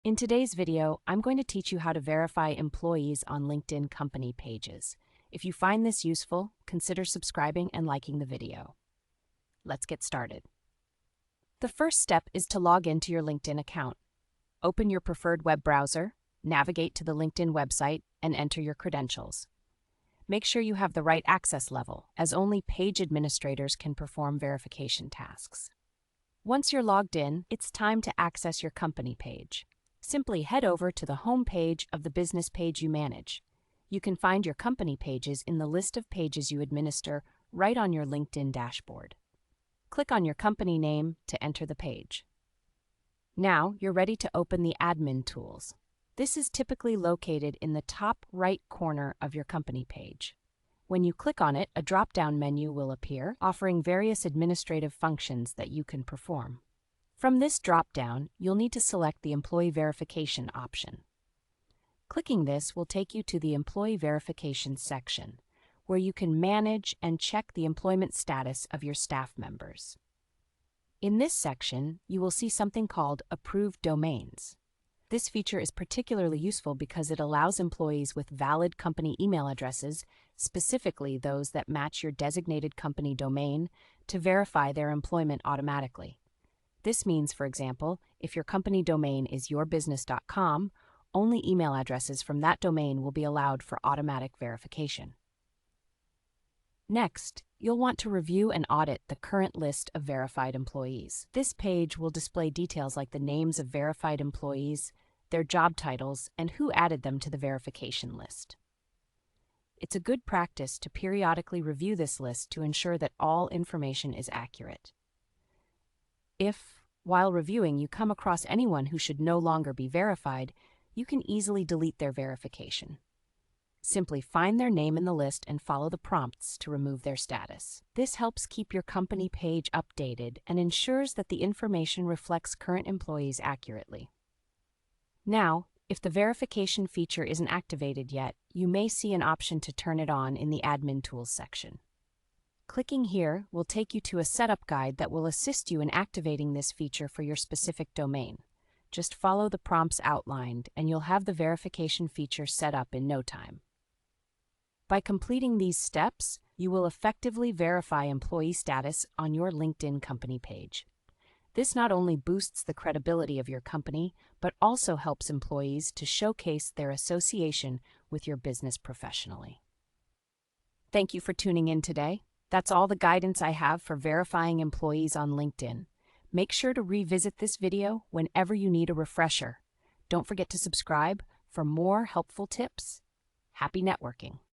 In today's video, I'm going to teach you how to verify employees on LinkedIn company pages. If you find this useful, consider subscribing and liking the video. Let's get started. The first step is to log into your LinkedIn account. Open your preferred web browser, navigate to the LinkedIn website, and enter your credentials. Make sure you have the right access level, as only page administrators can perform verification tasks. Once you're logged in, it's time to access your company page. Simply head over to the home page of the business page you manage. You can find your company pages in the list of pages you administer right on your LinkedIn dashboard. Click on your company name to enter the page. Now you're ready to open the admin tools. This is typically located in the top right corner of your company page. When you click on it, a drop-down menu will appear, offering various administrative functions that you can perform. From this drop-down, you'll need to select the Employee Verification option. Clicking this will take you to the Employee Verification section, where you can manage and check the employment status of your staff members. In this section, you will see something called Approved Domains. This feature is particularly useful because it allows employees with valid company email addresses, specifically those that match your designated company domain, to verify their employment automatically. This means, for example, if your company domain is yourbusiness.com, only email addresses from that domain will be allowed for automatic verification. Next, you'll want to review and audit the current list of verified employees. This page will display details like the names of verified employees, their job titles, and who added them to the verification list. It's a good practice to periodically review this list to ensure that all information is accurate. If, while reviewing, you come across anyone who should no longer be verified, you can easily delete their verification. Simply find their name in the list and follow the prompts to remove their status. This helps keep your company page updated and ensures that the information reflects current employees accurately. Now, if the verification feature isn't activated yet, you may see an option to turn it on in the Admin Tools section. Clicking here will take you to a setup guide that will assist you in activating this feature for your specific domain. Just follow the prompts outlined and you'll have the verification feature set up in no time. By completing these steps, you will effectively verify employee status on your LinkedIn company page. This not only boosts the credibility of your company, but also helps employees to showcase their association with your business professionally. Thank you for tuning in today. That's all the guidance I have for verifying employees on LinkedIn. Make sure to revisit this video whenever you need a refresher. Don't forget to subscribe for more helpful tips. Happy networking!